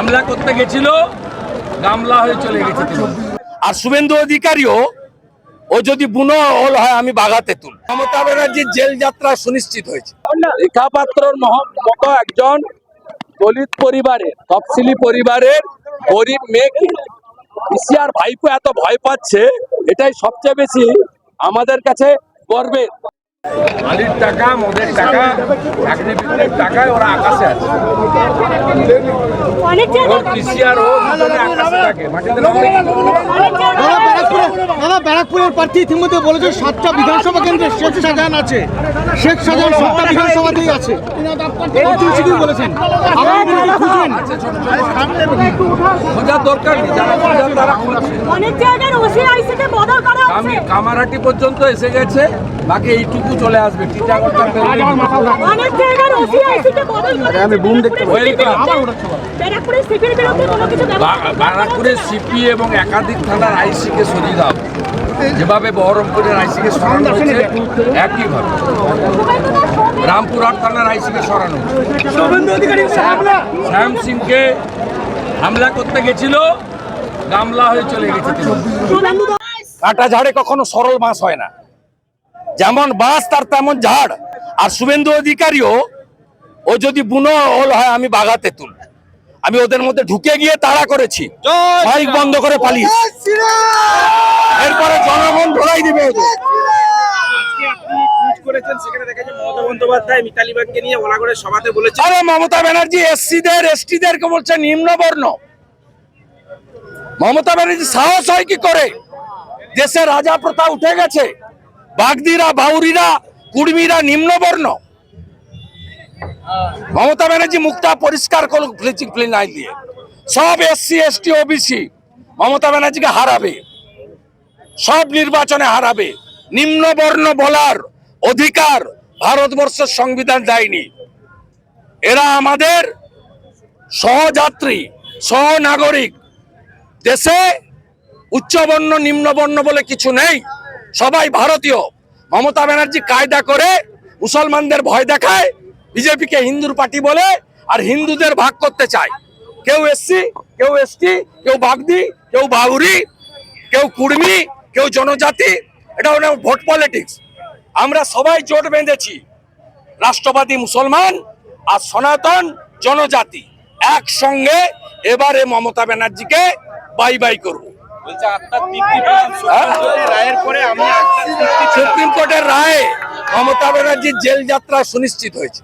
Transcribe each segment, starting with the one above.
হামলা করতে গেছিল, গামলা হয়ে চলে গেছে। আর শুভেন্দু অধিকারীও ও যদি বুনো হল হয় আমি বাঘা তেঁতুল। মমতা ব্যানার্জির জেল যাত্রা সুনিশ্চিত হয়েছে। রেখা পাত্রর মতো একজন দলিত পরিবারের, তফসিলি পরিবারের গরিব মেয়েকে পিসিআর ভাইপো এত ভয় পাচ্ছে, এটাই সবচেয়ে বেশি আমাদের কাছে গর্বের। আলির টাকা, মদের টাকা, চাকরি বিক্রির টাকায় ওরা আকাশে আছে। ব্যারাকপুরের প্রার্থী ইতিমধ্যে বলেছে 7টা বিধানসভা কেন্দ্রে শেখ শাহজাহান আছে। শেখ শাহজাহান 7টা বিধানসভাতেই আছে বলেছেন। দরকার নেই, যারা তারা কামারহাটি পর্যন্ত এসে গেছে, বাকি এইটুকু চলে আসবে। বারাকপুরের সিপি এবং একাধিক থানার আইসিকে সরিয়ে দাও, যেভাবে বহরমপুরের আইসিকে সরানো হয়েছে একইভাবে রামপুরহাট থানার আইসিকে সরানো হয়েছে। শ্যাম সিংকে হামলা করতে গেছিল, গামলা হয়ে চলে গেছে। কাঁটা ঝাড়ে কখনো সরল বাঁশ হয় না, যেমন বাঁশ তার তেমন ঝাড়। আর শুভেন্দু অধিকারীও ও যদি বুনো হল হয় আমি বাঘা তেঁতুল। আমি ওদের মধ্যে ঢুকে গিয়ে তাড়া করেছি, মাইক বন্ধ করে পালিয়েছি। এরপরে জনগণ ধরাই দিবে। মমতা ব্যানার্জি এসসিদের এসটিদেরকে বলছে নিম্নবর্ণ। মমতা ব্যানার্জি সাহস হয় কি করে? দেশে রাজা প্রথা উঠে গেছে, বাগদিরা, বাউরিরা, কুর্মীরা নিম্নবর্ণ। মমতা ব্যানার্জি মুখটা পরিষ্কার করুক ব্লিচিং ক্লিনার দিয়ে। সব এসসি এসটি ওবিসি মমতা ব্যানার্জিকে হারাবে, সব নির্বাচনে হারাবে। নিম্নবর্ণ বলার অধিকার ভারতবর্ষের সংবিধান দেয়নি। এরা আমাদের সহযাত্রী, সহনাগরিক। দেশে উচ্চবর্ণ নিম্নবর্ণ বলে কিছু নেই, সবাই ভারতীয়। মমতা ব্যানার্জি কায়দা করে মুসলমানদের ভয় দেখায়, বিজেপিকে হিন্দুর পার্টি বলে, আর হিন্দুদের ভাগ করতে চায়। কেউ এসসি, কেউ এসটি, কেউ বাগদি, কেউ বাউরি, কেউ কুর্মী, কেউ জনজাতি। এটা হলো ভোট পলিটিক্স। আমরা সবাই জোট বেঁধেছি, রাষ্ট্রবাদী মুসলমান আর সনাতন জনজাতি একসঙ্গে এবারে মমতা ব্যানার্জিকে বাই বাই করবো। সুপ্রিম কোর্টের রায়ে মমতা ব্যানার্জির জেল যাত্রা সুনিশ্চিত হয়েছে।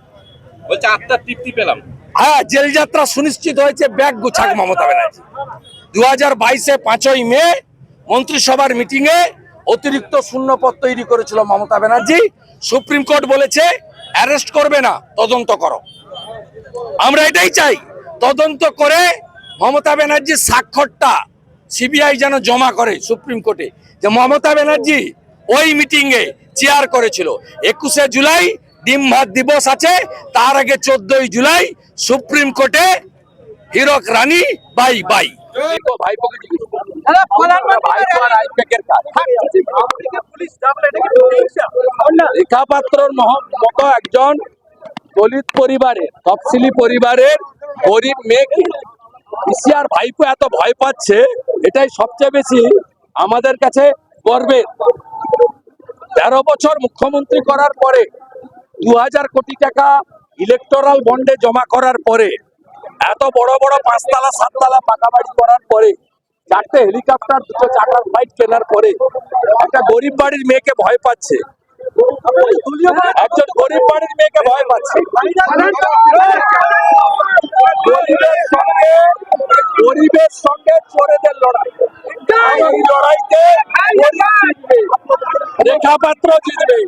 বলছে আত্মার তৃপ্তি পেলাম। হ্যাঁ, জেল যাত্রা সুনিশ্চিত হয়েছে। ব্যাগ গুছাক মমতা ব্যানার্জি। 2022-এ 5ই মে মন্ত্রিসভার মিটিং এ অতিরিক্ত শূন্যপদ তৈরি করেছিল মমতা ব্যানার্জি। সুপ্রিম কোর্ট বলেছে অ্যারেস্ট করবে না, তদন্ত করো। আমরা এটাই চাই, তদন্ত করে মমতা ব্যানার্জির স্বাক্ষরটা সিবিআই যেন জমা করে সুপ্রিম কোর্টে, যে মমতা ব্যানার্জি ওই মিটিং এ চেয়ার করেছিল। 21শে জুলাই ডিম ভাত দিবস আছে, তার আগে 14ই জুলাই সুপ্রিম কোর্টে হীরক রানী বাই বাই। রেখা পাত্রর মতো একজন দলিত পরিবারের, তফসিলি পরিবারের গরিব মেয়েকে পিসিআর ভাইপো এত ভয় পাচ্ছে, এটাই সবচেয়ে বেশি আমাদের কাছে গর্বের। 13 বছর মুখ্যমন্ত্রী করার পরে 2000 কোটি টাকা ইলেকটোরাল বন্ডে জমা করার পরে, এত বড় বড় 5 তলা 7 তলা পাকা বাড়ি করার পরে, 4টে হেলিকপ্টার, 2টো চার্টার ফ্লাইট কেনার পরে একটা গরিব বাড়ির মেয়েকে ভয় পাচ্ছে। একজন গরিব বাড়ির মেয়েকে ভয় পাচ্ছে। গরিবের সঙ্গে চোরেদের লড়াই, এই লড়াইতে রেখা পাত্র জিতবে।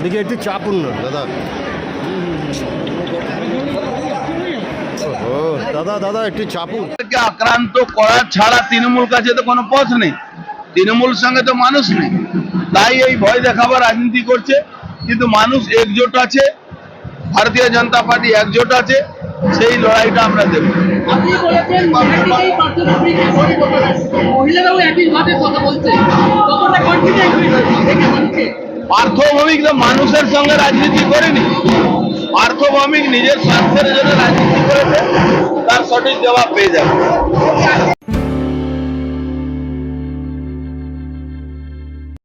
এদিকে একটু চাপুন না দাদা। ও দাদা দাদা একটু চাপুন। কে আক্রান্ত করার ছাড়া তৃণমূল কাছে তো কোনো পথ নেই, তৃণমূল সঙ্গে তো মানুষ নেই, তাই এই ভয় দেখাবার রাজনীতি করছে। কিন্তু মানুষ একজোট আছে, ভারতীয় জনতা পার্টি একজোট আছে, সেই লড়াইটা আমরা দেব। আপনি বলেছেন মহিলাকেই পার্থভূমিকে ভোট করতে হবে। মহিলারাও একই ভাবে কথা বলছে, কতটা কনফিডেন্ট হয়েছে? পার্থভৌমিক তো মানুষের সঙ্গে রাজনীতি করেনি, পার্থভৌমিক নিজের স্বার্থের জন্য রাজনীতি করেছে, তার সঠিক জবাব পেয়ে যাবে।